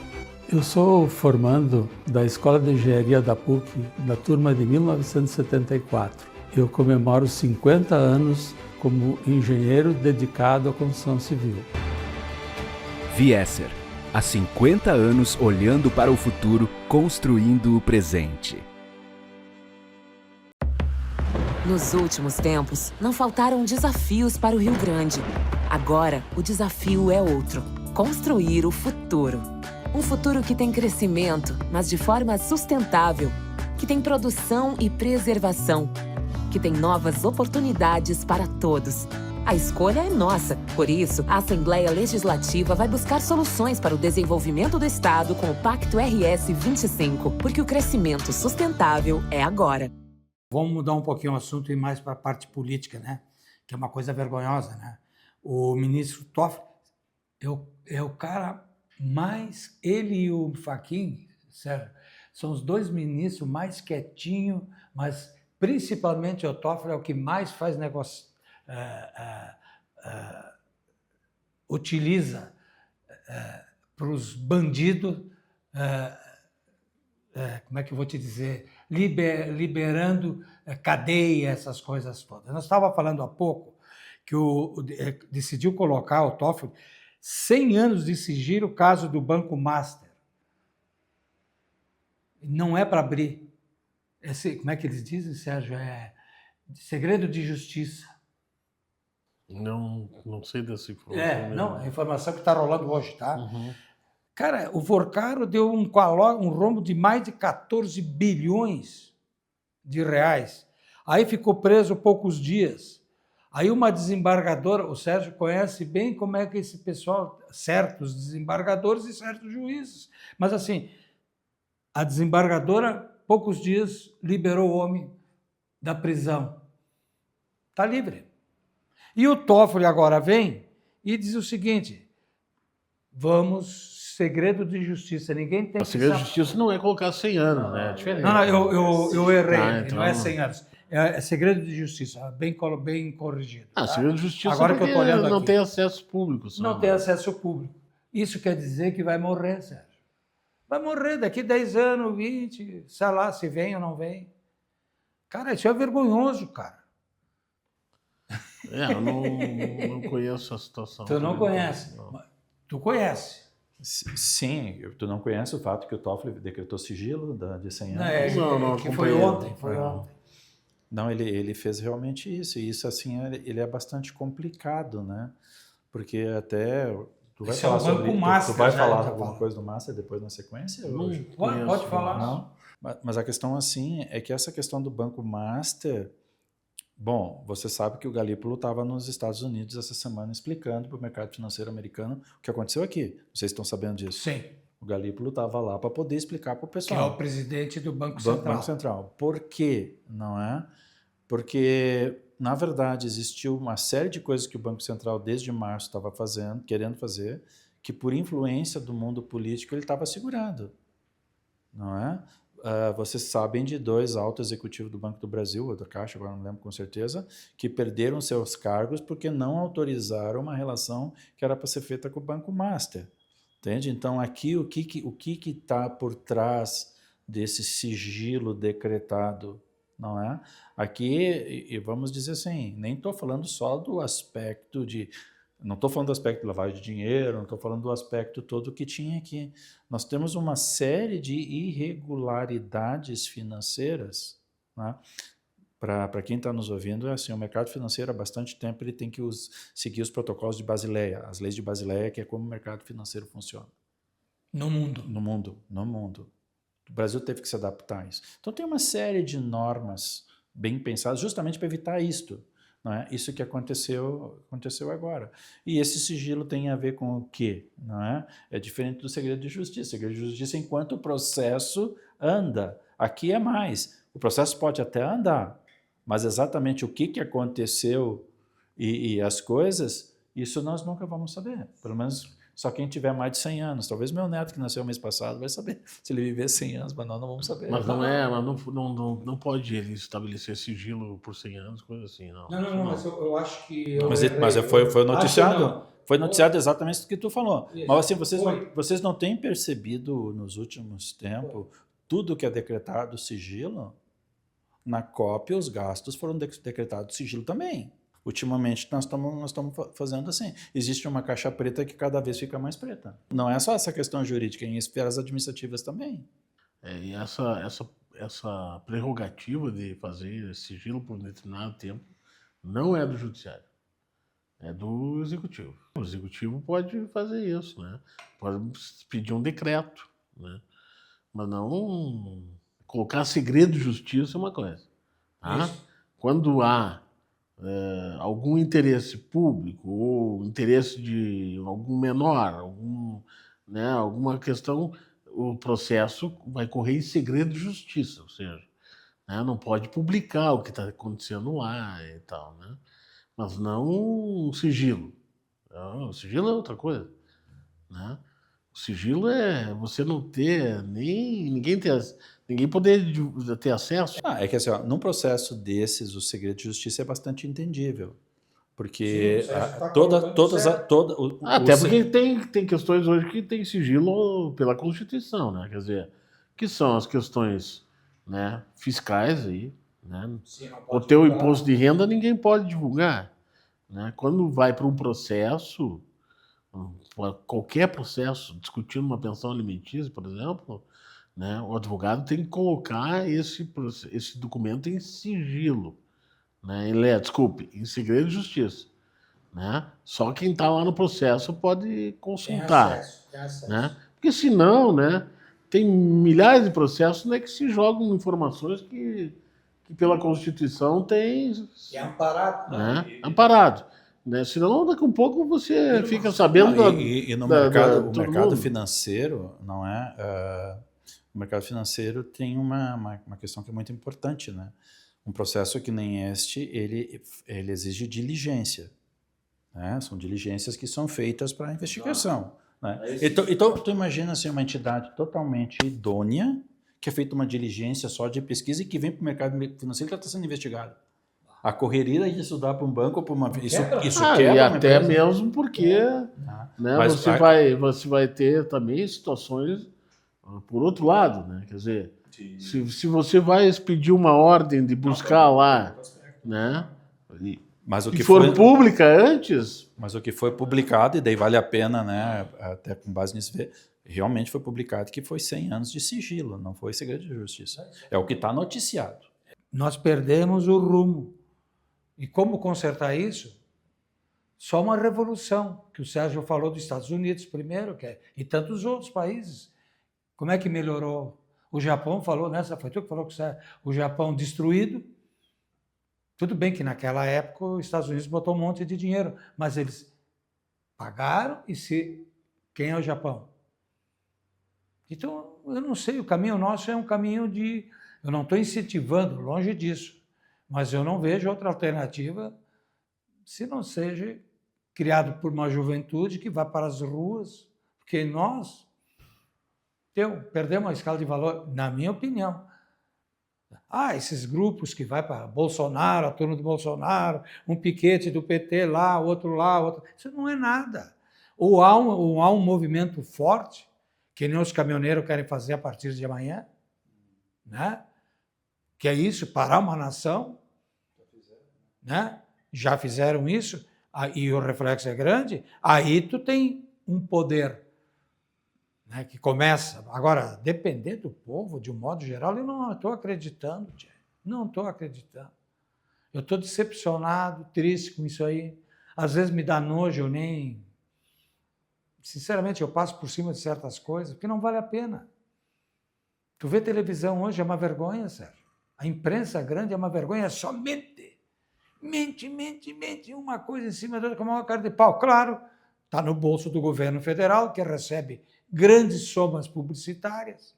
Eu sou formando da Escola de Engenharia da PUC, da turma de 1974. Eu comemoro 50 anos como engenheiro dedicado à construção civil. Viesser. Há 50 anos olhando para o futuro, construindo o presente. Nos últimos tempos, não faltaram desafios para o Rio Grande. Agora, o desafio é outro: construir o futuro. Um futuro que tem crescimento, mas de forma sustentável. que tem produção e preservação, que tem novas oportunidades para todos. A escolha é nossa. Por isso, a Assembleia Legislativa vai buscar soluções para o desenvolvimento do Estado com o Pacto RS 25, porque o crescimento sustentável é agora. Vamos mudar um pouquinho o assunto e ir mais para a parte política, né? Que é uma coisa vergonhosa, né? O ministro Toffoli é o cara mais... Ele e o Fachin, sério, são os dois ministros mais quietinhos, mas principalmente o Toffoli é o que mais faz negócio... utiliza para os bandidos, como é que eu vou te dizer, liberando cadeia, essas coisas todas. Nós estávamos falando há pouco que decidiu colocar o Toffoli 100 anos de sigilo, o caso do Banco Master. Não é para abrir. Como é que eles dizem, Sérgio? É segredo de justiça. Não sei dessa informação. Não, a informação que está rolando hoje, tá? Uhum. Cara, o Vorcaro deu um rombo de mais de 14 bilhões de reais. Aí ficou preso poucos dias. Aí uma desembargadora, o Sérgio conhece bem como é que esse pessoal, certos desembargadores e certos juízes. Mas assim, a desembargadora, poucos dias, liberou o homem da prisão. Está livre. E o Toffoli agora vem e diz o seguinte: segredo de justiça, ninguém tem O segredo de justiça não é colocar 100 anos, né? É diferente. Não, eu errei, Então... não é 100 anos. É segredo de justiça, bem corrigido. Tá? Segredo de justiça agora que eu tô olhando não aqui, tem acesso público. Não tem acesso público. Isso quer dizer que vai morrer, Sérgio. Vai morrer daqui 10 anos, 20, sei lá, se vem ou não vem. Cara, isso é vergonhoso, cara. Eu não conheço a situação. Tu não conhece? Não. Tu conhece? Sim, tu não conhece o fato que o Toffoli decretou sigilo de 100 anos? Não, que foi ontem. Não, ele fez realmente isso, e isso assim, ele é bastante complicado, né? Porque até tu vai falar sobre Master, tu vai falar alguma coisa do Master depois na sequência? Pode falar. Não. Mas a questão assim é que essa questão do Banco Master, bom, você sabe que o Galípolo estava nos Estados Unidos essa semana explicando para o mercado financeiro americano o que aconteceu aqui. Vocês estão sabendo disso? Sim. O Galípolo estava lá para poder explicar para o pessoal. Que é o presidente do Banco Central. Banco Central. Por quê? Não é? Porque, na verdade, existiu uma série de coisas que o Banco Central, desde março, estava fazendo, querendo fazer, que por influência do mundo político ele estava segurando. Não é? Vocês sabem de 2 altos executivos do Banco do Brasil, ou da Caixa, agora não lembro com certeza, que perderam seus cargos porque não autorizaram uma relação que era para ser feita com o Banco Master. Entende? Então, aqui, o que está por trás desse sigilo decretado? Não é? Aqui, e vamos dizer assim, nem estou falando só do aspecto de... Não estou falando do aspecto de lavagem de dinheiro, não estou falando do aspecto todo que tinha aqui. Nós temos uma série de irregularidades financeiras, né? Para quem está nos ouvindo, é assim, o mercado financeiro há bastante tempo ele tem que seguir os protocolos de Basileia, as leis de Basileia, que é como o mercado financeiro funciona. No mundo. No mundo. O Brasil teve que se adaptar a isso. Então tem uma série de normas bem pensadas justamente para evitar isto. Não é? Isso que aconteceu agora. E esse sigilo tem a ver com o quê? Não é? É diferente do segredo de justiça. O segredo de justiça, enquanto o processo anda. Aqui é mais. O processo pode até andar, mas exatamente o que aconteceu e as coisas, isso nós nunca vamos saber. Pelo menos só quem tiver mais de 100 anos. Talvez meu neto, que nasceu mês passado, vai saber se ele viver 100 anos, mas nós não vamos saber. Mas não pode ele estabelecer sigilo por 100 anos, coisa assim, não. Não, mas eu acho que... Mas foi noticiado. Foi noticiado exatamente o que tu falou. Isso. Mas assim, vocês não têm percebido nos últimos tempos tudo que é decretado sigilo? Na COP, os gastos foram decretados sigilo também. Ultimamente, nós estamos fazendo assim. Existe uma caixa preta que cada vez fica mais preta. Não é só essa questão jurídica, em esferas administrativas também. E essa prerrogativa de fazer sigilo por um determinado tempo não é do judiciário, é do executivo. O executivo pode fazer isso, né? Pode pedir um decreto, né? Mas não colocar segredo de justiça é uma coisa. Tá? Quando há algum interesse público ou interesse de algum menor, alguma questão, o processo vai correr em segredo de justiça, ou seja, né, não pode publicar o que está acontecendo lá e tal, né? Mas não um sigilo. Não, o sigilo é outra coisa, né? O sigilo é você não ter ninguém poder ter acesso. É que assim, ó, num processo desses, o segredo de justiça é bastante entendível. Porque Até porque tem questões hoje que tem sigilo pela Constituição, né? Quer dizer, que são as questões, né, fiscais aí, né? O teu imposto de renda ninguém pode divulgar, né? Quando vai para um processo, qualquer processo, discutindo uma pensão alimentícia, por exemplo, né, o advogado tem que colocar esse documento em sigilo, né? Em segredo de justiça, né? Só quem está lá no processo pode consultar, tem acesso. Né? Porque senão, né, tem milhares de processos, né, que se jogam informações que pela Constituição tem... É amparado. Né? Amparado. Né? Senão, daqui a um pouco você fica sabendo... No mercado financeiro, não é... o mercado financeiro tem uma questão que é muito importante, né? Um processo que nem este, ele exige diligência, né? São diligências que são feitas para a investigação, né? Então, tu imagina assim, uma entidade totalmente idônea, que é feita uma diligência só de pesquisa e que vem para o mercado financeiro que está sendo investigado. A correria de estudar para um banco ou para uma... Isso quebra e até mesmo porque né, você vai ter também situações por outro lado, né? Quer dizer, se você vai expedir uma ordem de buscar lá, né? Mas o que for pública antes... Mas o que foi publicado, e daí vale a pena, né, até com base nisso ver, realmente foi publicado que foi 100 anos de sigilo, não foi segredo de justiça. É o que está noticiado. Nós perdemos o rumo. E como consertar isso? Só uma revolução, que o Sérgio falou dos Estados Unidos primeiro, e tantos outros países. Como é que melhorou? O Japão falou, foi tu que falou que o Japão destruído. Tudo bem que naquela época os Estados Unidos botou um monte de dinheiro, mas eles pagaram quem é o Japão? Então, eu não sei, o caminho nosso é um caminho de... Eu não estou incentivando, longe disso, mas eu não vejo outra alternativa se não seja criado por uma juventude que vá para as ruas, porque nós perdemos a escala de valor, na minha opinião. Esses grupos que vai para Bolsonaro, a turma do Bolsonaro, um piquete do PT lá, outro lá, outro... Isso não é nada. Ou há um movimento forte, que nem os caminhoneiros querem fazer a partir de amanhã, né? Que é isso, parar uma nação. Né? Já fizeram isso, e o reflexo é grande, aí tu tem um poder, né, que começa. Agora, depender do povo, de um modo geral, eu não estou acreditando, tia. Não estou acreditando. Eu estou decepcionado, triste com isso aí. Às vezes me dá nojo, eu nem... Sinceramente, eu passo por cima de certas coisas, porque não vale a pena. Tu vê televisão hoje, é uma vergonha, Sérgio. A imprensa grande é uma vergonha, somente mente, uma coisa em cima da outra, como uma cara de pau. Claro, está no bolso do governo federal, que recebe grandes somas publicitárias.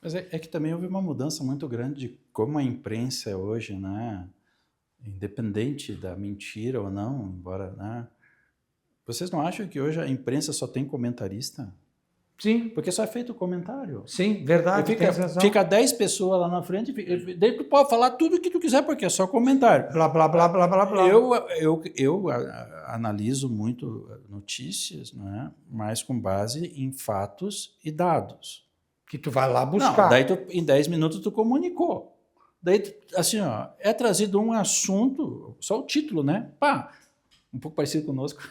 Mas é que também houve uma mudança muito grande de como a imprensa é hoje, né? Independente da mentira ou não, embora, né? Vocês não acham que hoje a imprensa só tem comentarista? Sim. Porque só é feito comentário. Sim, verdade. Fica 10 pessoas lá na frente, daí tu pode falar tudo o que tu quiser, porque é só comentário. Blá, blá, blá, blá, blá, blá. Eu analiso muito notícias, né, mas com base em fatos e dados. Que tu vai lá buscar. Não, daí em 10 minutos tu comunicou. Daí, assim, é trazido um assunto, só o título, né? Um pouco parecido conosco.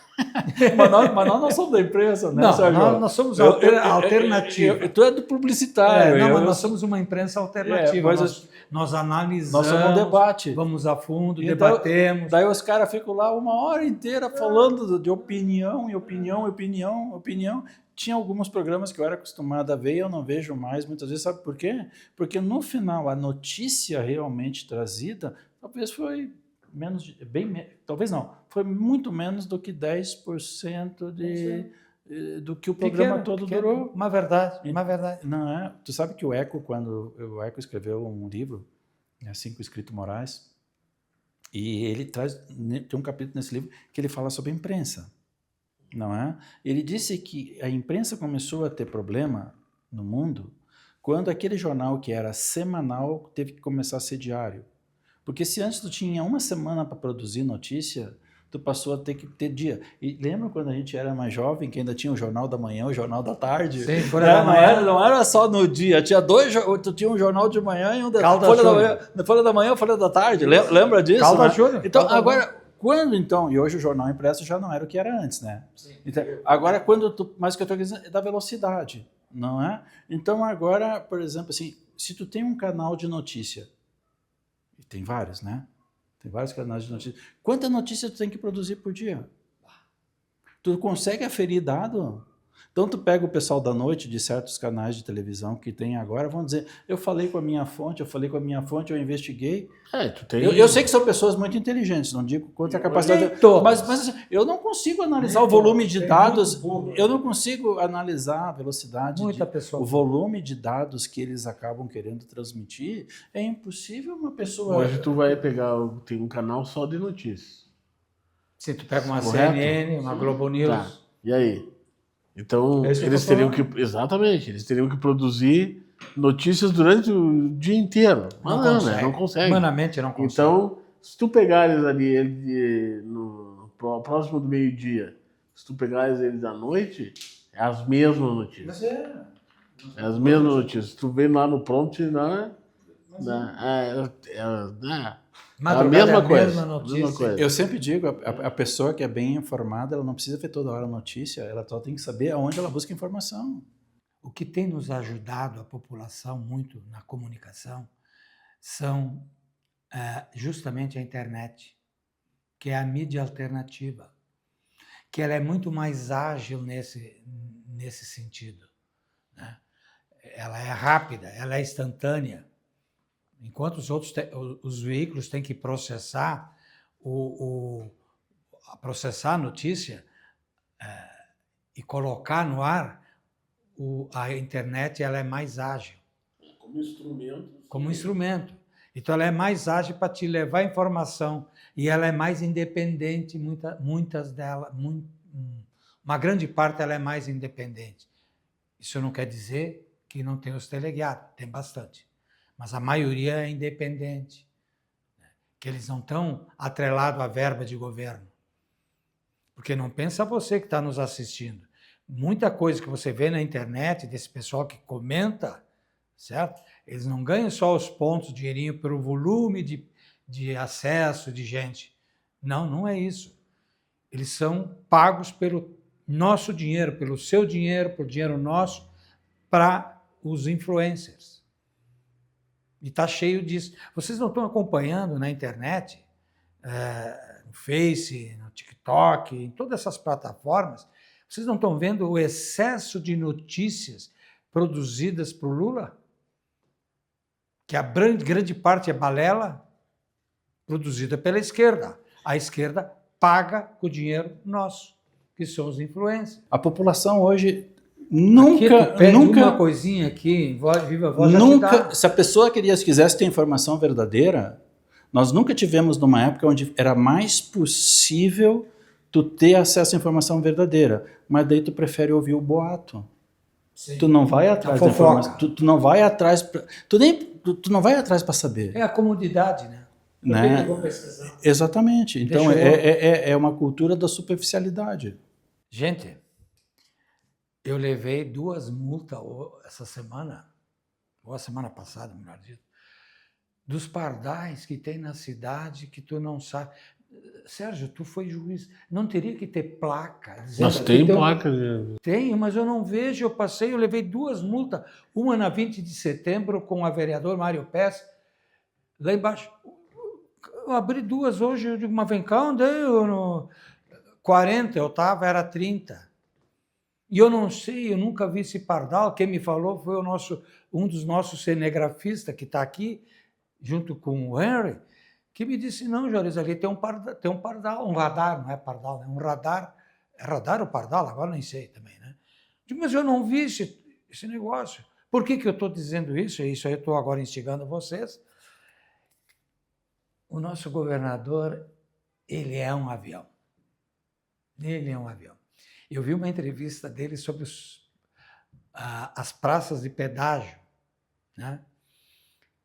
mas nós não somos da imprensa, né, Sérgio? Nós somos alternativa. Tu é do publicitário. Mas nós somos uma imprensa alternativa. Nós analisamos. Nós somos um debate. Vamos a fundo, debatemos. Daí os caras ficam lá uma hora inteira falando de opinião. tinha alguns programas que eu era acostumado a ver e eu não vejo mais muitas vezes. Sabe por quê? Porque no final a notícia realmente trazida talvez foi menos, talvez não, foi muito menos do que 10% do que o programa todo durou. Uma verdade. Não é? Tu sabe que o Eco, quando o Eco escreveu um livro, assim, com o Escrito Moraes, e ele tem um capítulo nesse livro que ele fala sobre a imprensa, não é? Ele disse que a imprensa começou a ter problema no mundo quando aquele jornal que era semanal teve que começar a ser diário. Porque se antes tu tinha uma semana para produzir notícia, tu passou a ter que ter dia. E lembra quando a gente era mais jovem, que ainda tinha o Jornal da Manhã, o Jornal da Tarde? Sim, não era só no dia, tu tinha um jornal de manhã e um Folha da Manhã e Folha da Tarde. Lembra disso? Calda né? Júnior. Então, agora, quando então, e hoje o jornal impresso já não era o que era antes, né? Então, agora, mas o que eu estou dizendo é da velocidade, não é? Então, agora, por exemplo, assim, se tu tem um canal de notícia, e tem vários, né? Tem vários canais de notícia. Quanta notícia tu tem que produzir por dia? Tu consegue aferir dado? Então tu pega o pessoal da noite de certos canais de televisão que tem agora, vão dizer, eu falei com a minha fonte, eu investiguei. Eu sei que são pessoas muito inteligentes, não digo quanto a capacidade... Mas assim, eu não consigo analisar o volume de dados, eu não consigo analisar a velocidade, o volume de dados que eles acabam querendo transmitir. É impossível uma pessoa... Hoje tu vai pegar, tem um canal só de notícias. Se tu pega uma CNN, uma Globo News... Tá. E aí? Então, eles teriam que... Exatamente, eles teriam que produzir notícias durante o dia inteiro. Mas não consegue. Humanamente não consegue. Então, se tu pegares ali no próximo do meio-dia, se tu pegares eles à noite, é as mesmas notícias. É as mesmas notícias. Se tu vê lá no prompt, a mesma coisa. Eu sempre digo, a pessoa que é bem informada, ela não precisa ver toda hora a notícia, ela só tem que saber aonde ela busca informação. O que tem nos ajudado a população muito na comunicação são justamente a internet, que é a mídia alternativa, que ela é muito mais ágil nesse sentido, né? Ela é rápida, ela é instantânea. Enquanto os veículos têm que processar a notícia e colocar no ar, a internet ela é mais ágil. Como instrumento. Então ela é mais ágil para te levar informação e ela é mais independente, muitas delas, uma grande parte ela é mais independente. Isso não quer dizer que não tem os teleguiados, tem bastante. Mas a maioria é independente, que eles não estão atrelados à verba de governo. Porque não pensa você que está nos assistindo. Muita coisa que você vê na internet, desse pessoal que comenta, certo? Eles não ganham só os pontos, dinheirinho, pelo volume de acesso de gente. Não é isso. Eles são pagos pelo nosso dinheiro, pelo seu dinheiro, por dinheiro nosso, para os influencers. E está cheio disso. Vocês não estão acompanhando na internet, no Face, no TikTok, em todas essas plataformas, vocês não estão vendo o excesso de notícias produzidas por Lula? Que a grande parte é balela produzida pela esquerda. A esquerda paga com o dinheiro nosso, que são os influencers. A população hoje... Nunca. Uma coisinha aqui, viva voz nunca. Se a pessoa quisesse ter informação verdadeira, nós nunca tivemos numa época onde era mais possível tu ter acesso à informação verdadeira, mas daí tu prefere ouvir o boato. Sim. Tu não vai atrás da informação. Tu não vai atrás tu não vai atrás para saber. É a comodidade, né? Exatamente. Então é uma cultura da superficialidade. Gente, eu levei 2 multas essa semana, ou a semana passada, melhor dito, dos pardais que tem na cidade que tu não sabe. Sérgio, tu foi juiz, não teria que ter placa? Mas tem placa. Tem, mas eu não vejo, eu levei 2 multas, uma na 20 de setembro com a vereador Mário Pes, lá embaixo. Eu abri 2 hoje, eu digo, mas vem cá, onde eu no 40 eu estava, era 30. E eu não sei, eu nunca vi esse pardal. Quem me falou foi um dos nossos cinegrafistas que está aqui, junto com o Henry, que me disse, não, Juarez, ali tem um pardal, um radar, não é pardal, é um radar. É radar ou pardal? Agora nem sei também, né? Mas eu não vi esse negócio. Por que eu estou dizendo isso? Isso aí eu estou agora instigando vocês. O nosso governador, ele é um avião. Ele é um avião. Eu vi uma entrevista dele sobre as praças de pedágio, né?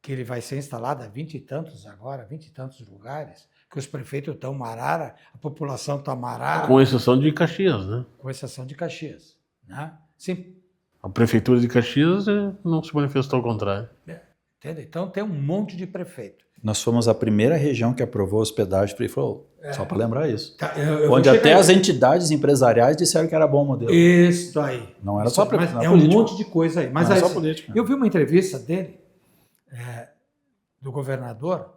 Que ele vai ser instalado a 20 e tantos agora, 20 e tantos lugares, que os prefeitos estão marara, a população está marara. Com exceção de Caxias, né? Com exceção de Caxias, né? Sim. A prefeitura de Caxias não se manifestou ao contrário. Entende? Então tem um monte de prefeito. Nós fomos a primeira região que aprovou hospedagem free flow, só para lembrar isso. Tá, onde até as entidades empresariais disseram que era bom o modelo. Isso aí. Não era só mas política. É um monte de coisa aí. Mas não aí, era só política. Eu vi uma entrevista dele, do governador,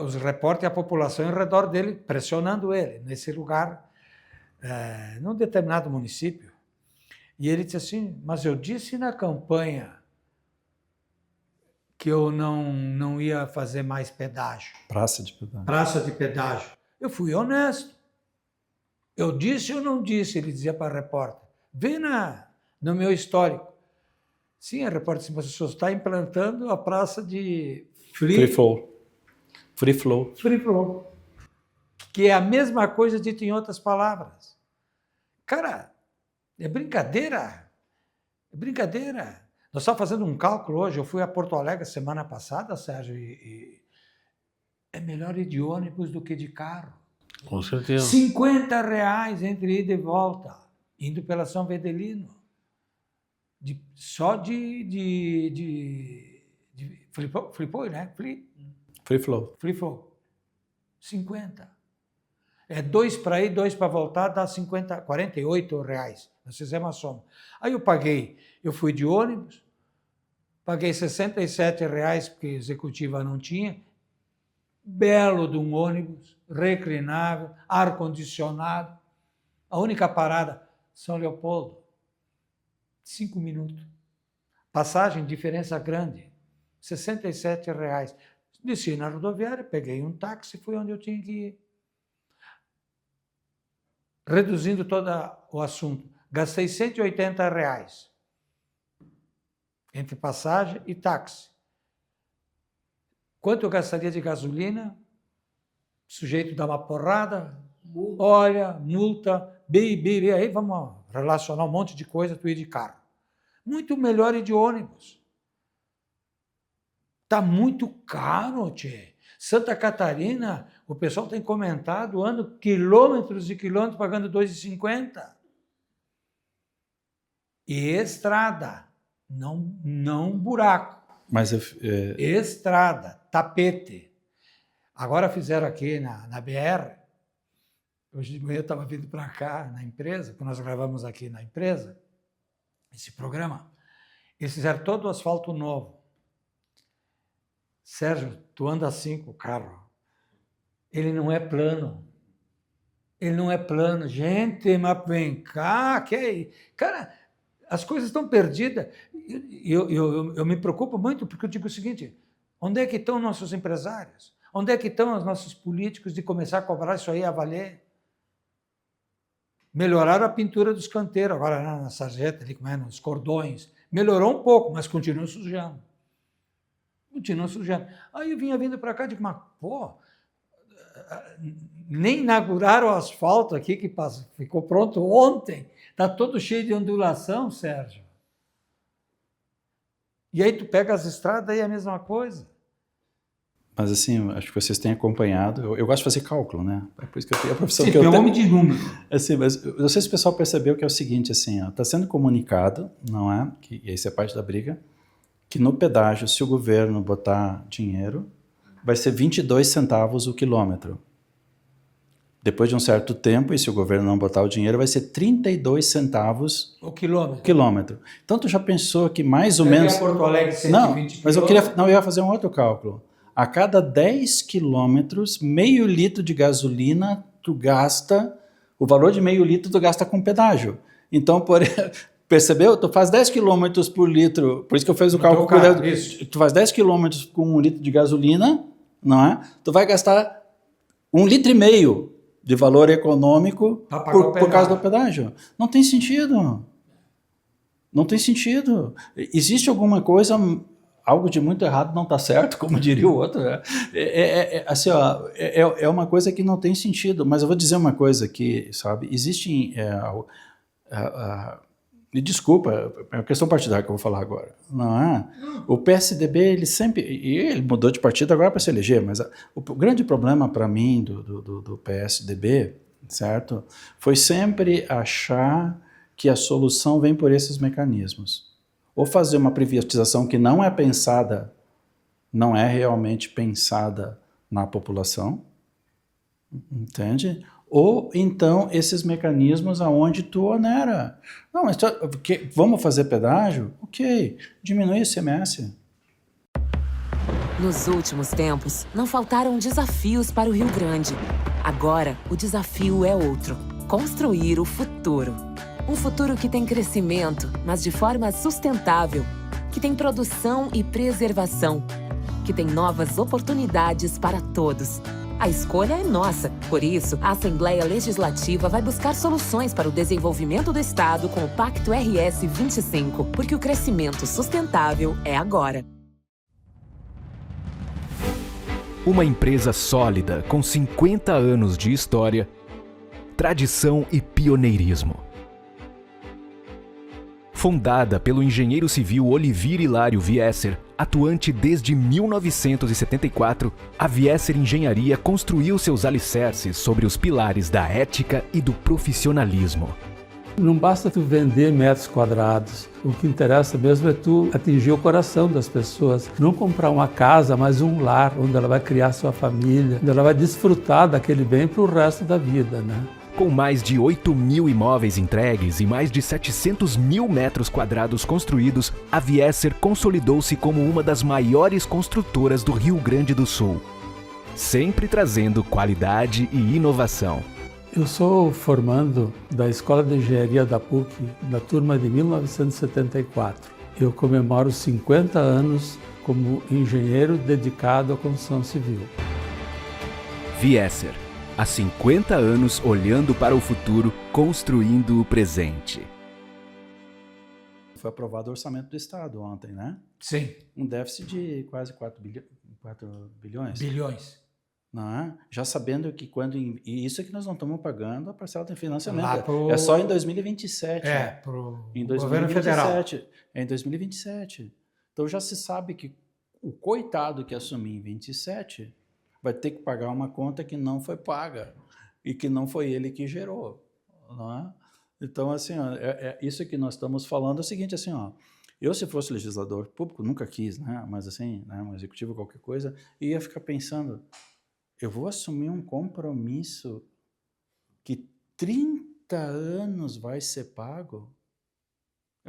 os repórteres e a população em redor dele, pressionando ele, nesse lugar, num determinado município. E ele disse assim, mas eu disse na campanha que eu não ia fazer mais pedágio. Praça de pedágio. Praça de pedágio. Eu fui honesto. Eu disse ou não disse, ele dizia para a repórter. Vê no meu histórico. Sim, a repórter disse, mas o senhor está implantando a praça de free flow. Free flow. Free flow. Que é a mesma coisa dita em outras palavras. Cara, é brincadeira. É brincadeira. Nós estávamos fazendo um cálculo hoje, eu fui a Porto Alegre semana passada, Sérgio, e é melhor ir de ônibus do que de carro. Com certeza. R$50 entre ida e volta, indo pela São Vedelino. Só de flipou, né? Free flow. Free flow. 50. É 2 para ir, 2 para voltar, dá R$48. Nós fizemos a soma. Aí eu fui de ônibus, paguei R$67, porque executiva não tinha, belo de um ônibus, reclinável, ar-condicionado. A única parada, São Leopoldo, 5 minutos. Passagem, diferença grande, R$67. Desci na rodoviária, peguei um táxi, fui onde eu tinha que ir. Reduzindo todo o assunto, gastei R$180 entre passagem e táxi. Quanto eu gastaria de gasolina? O sujeito dá uma porrada, olha, multa, aí vamos relacionar um monte de coisa, tu ir de carro. Muito melhor ir de ônibus. Está muito caro, tchê. Santa Catarina, o pessoal tem comentado, ando quilômetros e quilômetros pagando R$2,50. E estrada, não buraco. Mas Estrada, tapete. Agora fizeram aqui na BR, hoje de manhã eu estava vindo para cá, na empresa, que nós gravamos aqui na empresa, esse programa, eles fizeram todo o asfalto novo. Sérgio, tu anda assim com o carro. Ele não é plano. Ele não é plano. Gente, mas vem cá, cara, as coisas estão perdidas. Eu me preocupo muito porque eu digo o seguinte, onde é que estão nossos empresários? Onde é que estão os nossos políticos de começar a cobrar isso aí a valer? Melhoraram a pintura dos canteiros, agora na sarjeta, ali, como é, nos cordões. Melhorou um pouco, mas continua sujando. Continua sujando. Aí eu vinha vindo para cá e digo, mas pô, nem inauguraram o asfalto aqui, que ficou pronto ontem. Está todo cheio de ondulação, Sérgio. E aí tu pega as estradas e é a mesma coisa. Mas assim, acho que vocês têm acompanhado. Eu gosto de fazer cálculo, né? É por isso que eu tenho a profissão Sim, que eu tenho. tenho. Homem de número. Assim, mas não sei se o pessoal percebeu que é o seguinte, assim, está sendo comunicado, não é? E isso é parte da briga, que no pedágio, se o governo botar dinheiro, vai ser 22 centavos o quilômetro. Depois de um certo tempo, e se o governo não botar o dinheiro, vai ser 32 centavos o quilômetro. Então, tu já pensou que mais ou menos... Porto Alegre, 120 não, mas eu ia fazer um outro cálculo. A cada 10 quilômetros, meio litro de gasolina tu gasta O valor de meio litro tu gasta com pedágio. Então, percebeu? Tu faz 10 km por litro, por isso que eu fiz o cálculo. Tu faz 10 km com 1 litro de gasolina, não é? Tu vai gastar 1,5 litro de valor econômico por causa do pedágio. Não tem sentido. Não tem sentido. Existe alguma coisa, algo de muito errado não está certo, como diria o outro. Né? Assim, ó, é uma coisa que não tem sentido. Mas eu vou dizer uma coisa aqui, sabe? Existem... me desculpa, é uma questão partidária que eu vou falar agora. Não é? O PSDB, ele mudou de partido agora para se eleger, mas o grande problema para mim do PSDB, certo? Foi sempre achar que a solução vem por esses mecanismos. Ou fazer uma privatização que não é pensada, não é realmente pensada na população, entende? Ou então esses mecanismos aonde tu onera. Não, mas vamos fazer pedágio? Ok, diminui o ICMS. Nos últimos tempos, não faltaram desafios para o Rio Grande. Agora, o desafio é outro: construir o futuro. Um futuro que tem crescimento, mas de forma sustentável, que tem produção e preservação, que tem novas oportunidades para todos. A escolha é nossa. Por isso, a Assembleia Legislativa vai buscar soluções para o desenvolvimento do Estado com o Pacto RS 25, porque o crescimento sustentável é agora. Uma empresa sólida, com 50 anos de história, tradição e pioneirismo. Fundada pelo engenheiro civil Olivir Hilário Viesser, atuante desde 1974, a Viesser Engenharia construiu seus alicerces sobre os pilares da ética e do profissionalismo. Não basta tu vender metros quadrados. O que interessa mesmo é tu atingir o coração das pessoas. Não comprar uma casa, mas um lar, onde ela vai criar sua família, onde ela vai desfrutar daquele bem para o resto da vida, né? Com mais de 8.000 imóveis entregues e mais de 700.000 metros quadrados construídos, a Viesser consolidou-se como uma das maiores construtoras do Rio Grande do Sul, sempre trazendo qualidade e inovação. Eu sou formando da Escola de Engenharia da PUC, da turma de 1974. Eu comemoro 50 anos como engenheiro dedicado à construção civil. Viesser. Há 50 anos olhando para o futuro, construindo o presente. Foi aprovado o orçamento do Estado ontem, né? Sim. Um déficit de quase 4 bilhões. Bilhões. Não é? Já sabendo que e isso é que nós não estamos pagando a parcela de financiamento. É só em 2027. Em 2027. Governo federal. É em 2027. Então já se sabe que o coitado que assumir em 27... vai ter que pagar uma conta que não foi paga e que não foi ele que gerou, não é? Então, assim, ó, isso que nós estamos falando é o seguinte, assim, ó, eu se fosse legislador público, nunca quis, né, mas assim, né, um executivo, qualquer coisa, ia ficar pensando, eu vou assumir um compromisso que 30 anos vai ser pago?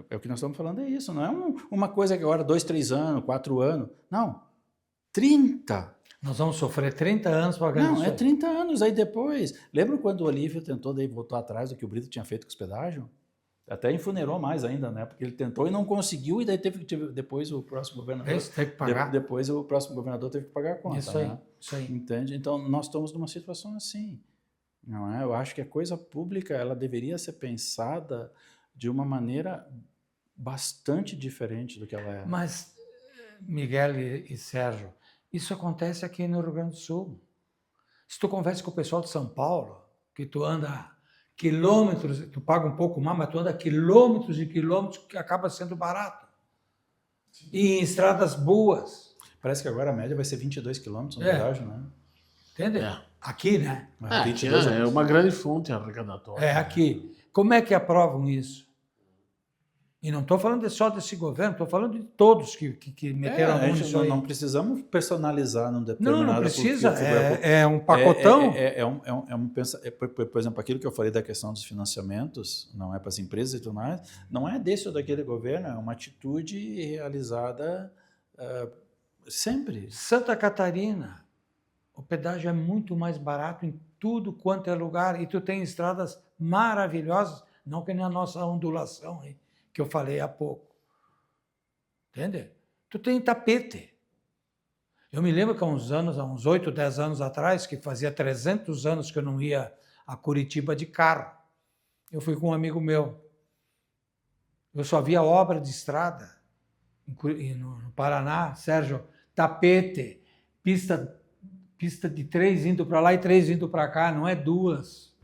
É o que nós estamos falando, é isso, não é uma coisa que agora 2, 3 anos, 4 anos, não, 30. Nós vamos sofrer 30 anos pagando isso. Não, é 30 anos. Aí depois... Lembra quando o Olívio tentou, daí voltou atrás do que o Brito tinha feito com os pedágios? Até enfuneirou mais ainda, né? Porque ele tentou e não conseguiu, e daí depois o próximo governador... Esse teve que pagar. Depois o próximo governador teve que pagar a conta. Isso aí, né? isso aí. Entende? Então, nós estamos numa situação assim. Não é? Eu acho que a coisa pública ela deveria ser pensada de uma maneira bastante diferente do que ela é. Mas, Miguel e Sérgio, isso acontece aqui no Rio Grande do Sul. Se tu conversa com o pessoal de São Paulo, que tu anda quilômetros, tu paga um pouco mais, mas tu anda quilômetros e quilômetros, que acaba sendo barato. E em estradas boas. Parece que agora a média vai ser 22 quilômetros no pedágio, né? Entende? Aqui, né? É uma grande fonte arrecadatória. É aqui. Como é que aprovam isso? E não estou falando só desse governo, estou falando de todos que meteram a mão nisso aí. Não precisamos personalizar num determinado... Não precisa, é um pacotão. Por exemplo, aquilo que eu falei da questão dos financiamentos, não é para as empresas e tudo mais, não é desse ou daquele governo, é uma atitude realizada sempre. Santa Catarina, O pedágio é muito mais barato em tudo quanto é lugar e tu tem estradas maravilhosas, não que nem a nossa ondulação aí, que eu falei há pouco. Entende? Tu tem tapete. Eu me lembro que há uns 8, 10 anos atrás, que fazia 300 anos que eu não ia a Curitiba de carro. Eu fui com um amigo meu. Eu só via obra de estrada no Paraná, Sérgio, tapete, pista de 3 indo para lá e 3 indo para cá, não é 2.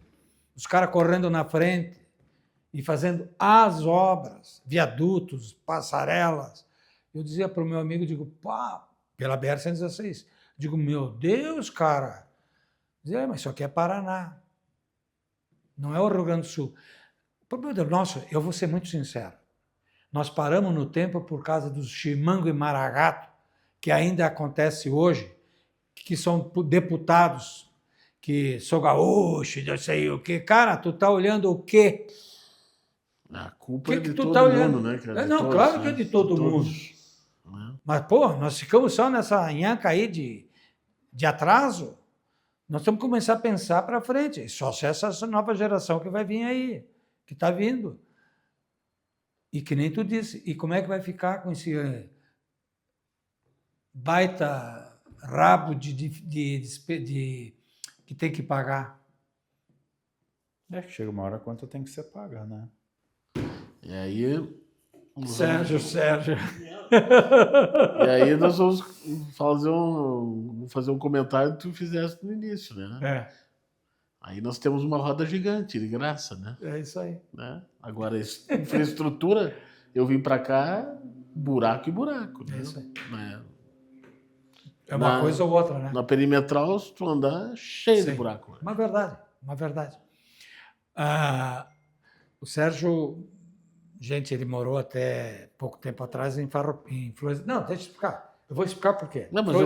Os caras correndo na frente e fazendo as obras, viadutos, passarelas. Eu dizia para o meu amigo, digo, pá, pela BR-116. Digo, meu Deus, cara. Dizia, mas isso aqui é Paraná. Não é o Rio Grande do Sul. O problema nosso, eu vou ser muito sincero. Nós paramos no tempo por causa dos chimango e maragato, que ainda acontece hoje, que são deputados, que sou gaúcho, não sei o quê. Cara, tu tá olhando o quê? A culpa é de tu todo tá mundo, olhando? né, cara? Não, Todos, claro né? que é de todo mundo. Né? Mas, pô, nós ficamos só nessa nhanca aí de atraso. Nós temos que começar a pensar para frente. Só se essa nova geração que vai vir aí, que está vindo. E que nem tu disse. E como é que vai ficar com esse baita rabo que tem que pagar? É que chega uma hora a conta tem que ser paga, né? E aí... Sérgio. E aí nós vamos fazer um comentário que tu fizeste no início, né? É. Aí nós temos uma roda gigante de graça, né? É isso aí. Né? Agora, infraestrutura, eu vim para cá, buraco e buraco. Né? É isso aí. Né? É uma coisa ou outra, né? Na perimetral, se tu andar, cheio de Sim. buraco. Uma verdade. O Sérgio, gente, ele morou até pouco tempo atrás em Flores. Não, deixa eu explicar. Eu vou explicar por quê. Não, mas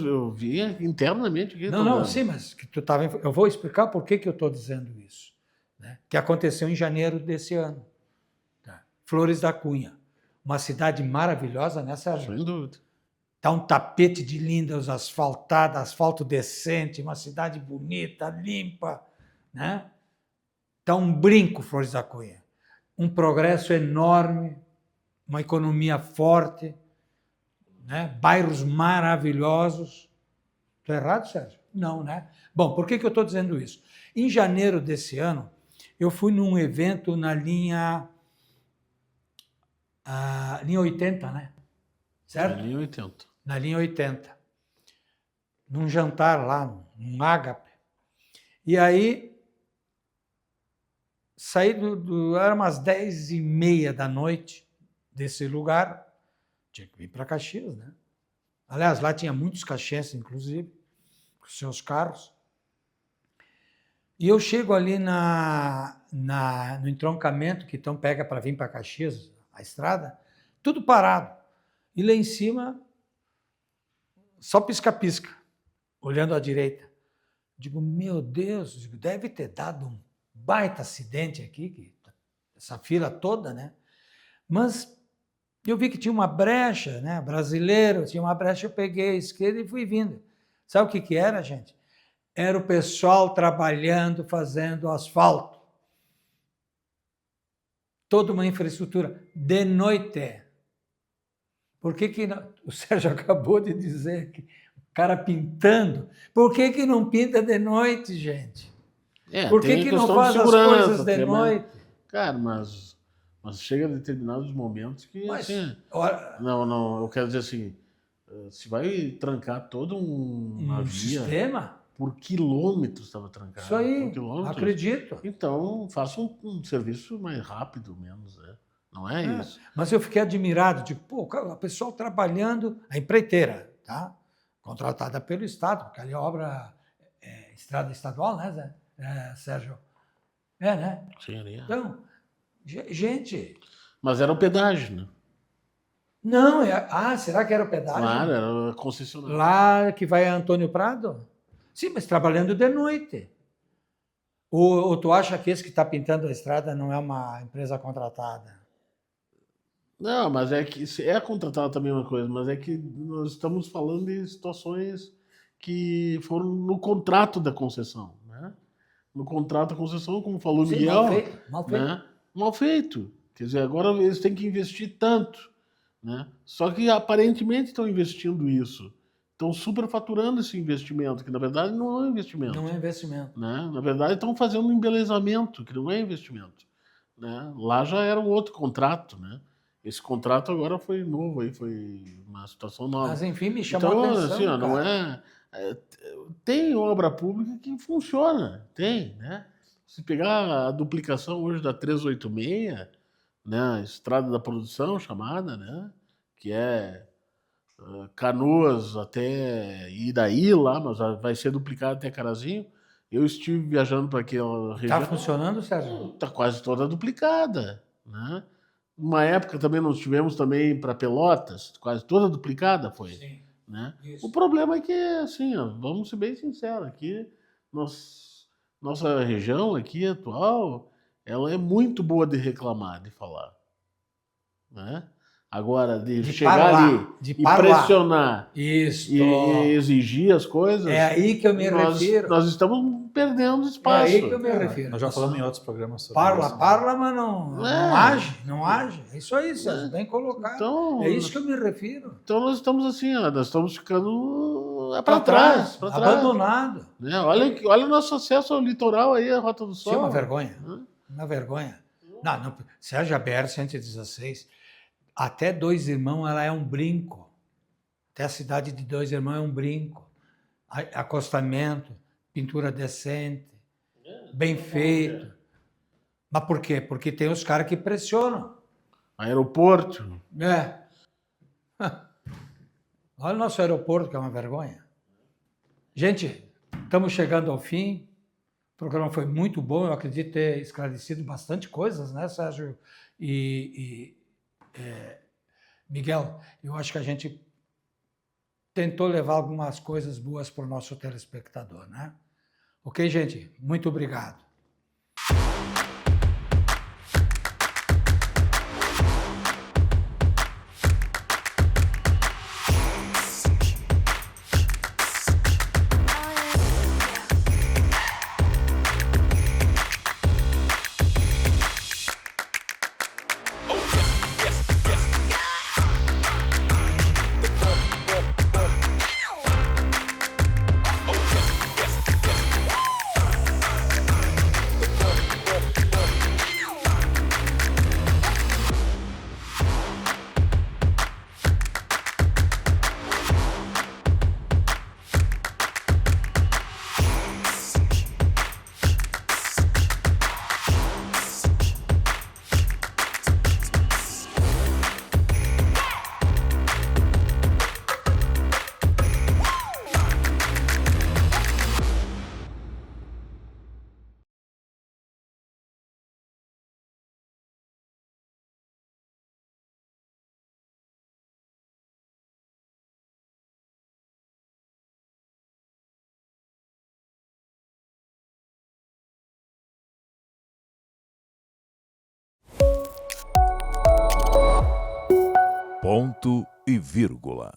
eu vi internamente aqui. Não, sim, mas que tu tava. Eu vou explicar por que eu estou dizendo isso. Né? Que aconteceu em janeiro desse ano. Tá? Flores da Cunha. Uma cidade maravilhosa, né, Sérgio? Sem dúvida. Tá um tapete de lindas asfaltada, asfalto decente, uma cidade bonita, limpa, né? Tá um brinco, Flores da Cunha. Um progresso enorme, uma economia forte, né? Bairros maravilhosos. Estou errado, Sérgio? Não, né? Bom, por que eu estou dizendo isso? Em janeiro desse ano, eu fui num evento na linha 80, né? Certo? Na linha 80. Na linha 80. Num jantar lá, num ágape. E aí, saí era umas 10h30 da noite desse lugar. Tinha que vir para Caxias, né? Aliás, lá tinha muitos caxienses, inclusive, com seus carros. E eu chego ali no entroncamento, que então pega para vir para Caxias, a estrada, tudo parado. E lá em cima, só pisca-pisca, olhando à direita. Digo, meu Deus, deve ter dado um baita acidente aqui, essa fila toda, né? Mas eu vi que tinha uma brecha, né? Brasileiro, tinha uma brecha, eu peguei a esquerda e fui vindo. Sabe o que era, gente? Era o pessoal trabalhando, fazendo asfalto. Toda uma infraestrutura, de noite. Por que não? O Sérgio acabou de dizer que o cara pintando. Por que não pinta de noite, gente? Por que não faz as coisas de noite? Cara, mas chega a determinados momentos que Mas, assim, olha, não, eu quero dizer assim, se vai trancar todo uma via sistema, por quilômetros estava trancado. isso aí, por quilômetros. acredito. Então, faça um serviço mais rápido menos, né? Não é isso. Mas eu fiquei admirado, digo, pô, o pessoal trabalhando, a empreiteira, tá? Contratada pelo Estado, porque ali a obra é estrada estadual, né, Zé? Sérgio? É, né? Sim, ali é. Então, gente... Mas era o pedágio, né? Não, será que era o pedágio? Claro, era a concessionária. Lá que vai a Antônio Prado? Sim, mas trabalhando de noite. Ou tu acha que esse que está pintando a estrada não é uma empresa contratada? Não, mas é que é contratado também uma coisa, mas é que nós estamos falando de situações que foram no contrato da concessão, né? No contrato da concessão, como falou o Sim, Miguel, mal feito. né? Mal feito. Quer dizer, agora eles têm que investir tanto, né? Só que aparentemente estão investindo isso. Estão superfaturando esse investimento, que na verdade não é um investimento. Não é investimento. Né? Na verdade, estão fazendo um embelezamento, que não é investimento. Né? Lá já era um outro contrato, né? Esse contrato agora foi novo, aí foi uma situação nova. Mas enfim, me chamou Então, a atenção, assim, ó, não cara. tem obra pública que funciona, tem, né? Se pegar a duplicação hoje da 386, né, a Estrada da Produção chamada, né, que é Canoas até Iraí lá, mas vai ser duplicado até Carazinho. Eu estive viajando para aquela região. Tá funcionando, Sérgio? Está quase toda duplicada, né? Uma época também nós tivemos também para Pelotas, quase toda duplicada foi. Sim. Né? Isso. O problema é que, assim, ó, vamos ser bem sinceros, aqui, nossa região aqui atual, ela é muito boa de reclamar, de falar. Né? Agora, de chegar parlar, ali de e parlar. pressionar Isso. e exigir as coisas, É aí que eu me refiro. nós estamos perdendo espaço. É aí que eu me refiro. Nós já falamos em outros programas sobre Parla, isso. parla, mas não age, não age. É isso aí, Sérgio, bem colocado. Então, É isso que eu me refiro. Então nós estamos assim, ó, nós estamos ficando para trás. Abandonado. Né? Olha o nosso acesso ao litoral aí, a Rota do Sol. Isso é uma vergonha. Uma vergonha. Não, Sérgio, a BR-116, até Dois Irmãos, ela é um brinco. Até a cidade de Dois Irmãos é um brinco. Acostamento, pintura decente, bem feito. Mas por quê? Porque tem os caras que pressionam. Aeroporto. É. Olha o nosso aeroporto, que é uma vergonha. Gente, estamos chegando ao fim. O programa foi muito bom. Eu acredito ter esclarecido bastante coisas, né, Sérgio e Miguel? Eu acho que a gente tentou levar algumas coisas boas para o nosso telespectador, né? Ok, gente? Muito obrigado. Ponto e vírgula.